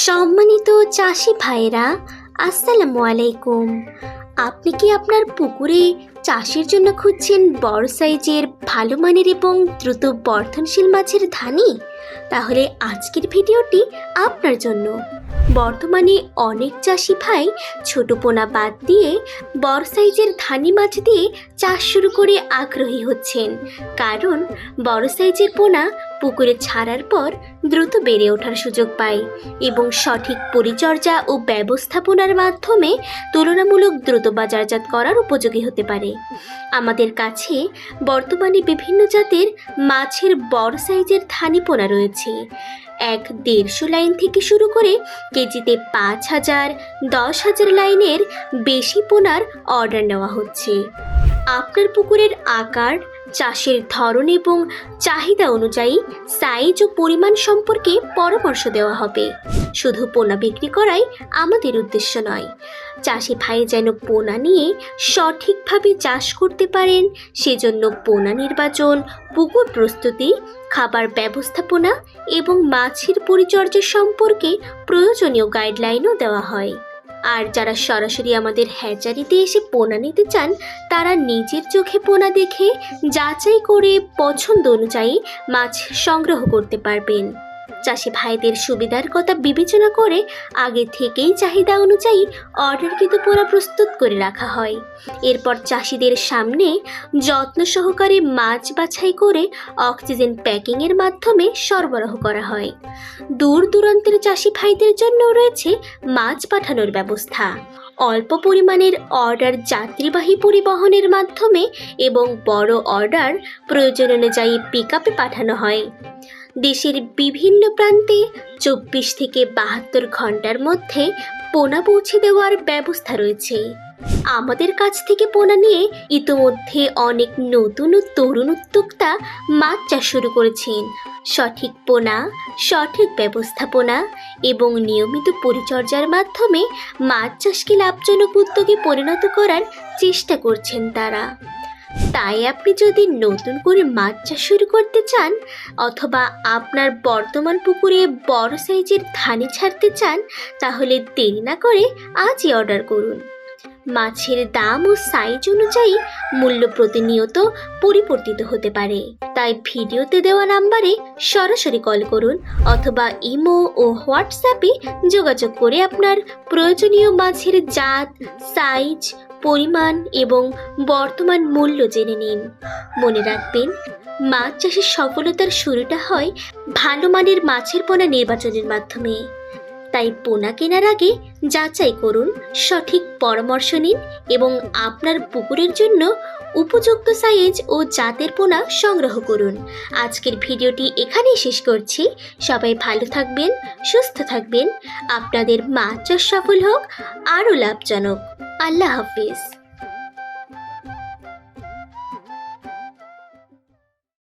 সম্মানিত চাষি ভাইরা, আসসালামু আলাইকুম। আপনি কি আপনার পুকুরে চাষের জন্য খুঁজছেন বড় সাইজের, ভালো মানের এবং দ্রুত বর্ধনশীল মাছের ধানি? তাহলে আজকের ভিডিওটি আপনার জন্য। বর্তমানে অনেক চাষি ভাই ছোট পোনা বাদ দিয়ে বড় সাইজের ধানি মাছ দিয়ে চাষ শুরু করে আগ্রহী হচ্ছেন, কারণ বড় সাইজের পোনা পুকুরে ছাড়ার পর দ্রুত বেড়ে ওঠার সুযোগ পায় এবং সঠিক পরিচর্যা ও ব্যবস্থাপনার মাধ্যমে তুলনামূলক দ্রুত বাজারজাত করার উপযোগী হতে পারে। আমাদের কাছে বর্তমানে বিভিন্ন জাতের মাছের বড় সাইজের ধানি পোনা রয়েছে। 1-150 লাইন থেকে শুরু করে কেজিতে 5,000, 10,000 লাইনের বেশি পোনার অর্ডার নেওয়া হচ্ছে। আপনার পুকুরের আকার, চাষের ধরন এবং চাহিদা অনুযায়ী সাইজ ও পরিমাণ সম্পর্কে পরামর্শ দেওয়া হবে। শুধু পোনা বিক্রি করাই আমাদের উদ্দেশ্য নয়, চাষি ভাই যেন পোনা নিয়ে সঠিকভাবে চাষ করতে পারেন সেজন্য পোনা নির্বাচন, পুকুর প্রস্তুতি, খাবার ব্যবস্থাপনা এবং মাছের পরিচর্যা সম্পর্কে প্রয়োজনীয় গাইডলাইনও দেওয়া হয়। আর যারা সরাসরি আমাদের হ্যাচারিতে এসে পোনা নিতে চান, তারা নিজের চোখে পোনা দেখে যাচাই করে পছন্দ অনুযায়ী মাছ সংগ্রহ করতে পারবেন। চাষি ভাইদের সুবিধার কথা বিবেচনা করে আগে থেকেই চাহিদা অনুযায়ী অর্ডারকৃত পোনা প্রস্তুত করে রাখা হয়। এরপর চাষিদের সামনে যত্ন সহকারে মাছ বাছাই করে অক্সিজেন প্যাকিংয়ের মাধ্যমে সরবরাহ করা হয়। দূর দূরান্তের চাষি ভাইদের জন্য রয়েছে মাছ পাঠানোর ব্যবস্থা। অল্প পরিমাণের অর্ডার যাত্রীবাহী পরিবহনের মাধ্যমে এবং বড় অর্ডার প্রয়োজন অনুযায়ী পিকআপে পাঠানো হয়। দেশের বিভিন্ন প্রান্তে 24 থেকে 72 ঘন্টার মধ্যে পোনা পৌঁছে দেওয়ার ব্যবস্থা রয়েছে। আমাদের কাছ থেকে পোনা নিয়ে ইতোমধ্যে অনেক নতুন ও তরুণ উদ্যোক্তা মাছ চাষ শুরু করেছেন। সঠিক পোনা, সঠিক ব্যবস্থাপনা এবং নিয়মিত পরিচর্যার মাধ্যমে মাছ চাষকে লাভজনক উদ্যোগে পরিণত করার চেষ্টা করছেন তারা। তাই আপনি যদি নতুন করে মাছ চাষ শুরু করতে চান অথবা আপনার বর্তমান পুকুরে বড় সাইজের ধানি ছাড়তে চান, তাহলে দেরি না করে আজই অর্ডার করুন। মাছের দাম ও সাইজ অনুযায়ী মূল্য প্রতিনিয়ত পরিবর্তিত হতে পারে, তাই ভিডিওতে দেওয়া নাম্বারে সরাসরি কল করুন অথবা ইমো ও হোয়াটসঅ্যাপে যোগাযোগ করে আপনার প্রয়োজনীয় মাছের জাত, সাইজ, পরিমাণ এবং বর্তমান মূল্য জেনে নিন। মনে রাখবেন, মাছ চাষের সফলতার শুরুটা হয় ভালো মানের মাছের পোনা নির্বাচনের মাধ্যমে। তাই পোনা কেনার আগে যাচাই করুন, সঠিক পরামর্শ নিন এবং আপনার পুকুরের জন্য উপযুক্ত সাইজ ও জাতের পোনা সংগ্রহ করুন। আজকের ভিডিওটি এখানেই শেষ করছি। সবাই ভালো থাকবেন, সুস্থ থাকবেন। আপনাদের মাছ চাষ সফল হোক, আরও লাভজনক। আল্লাহ হাফিজ।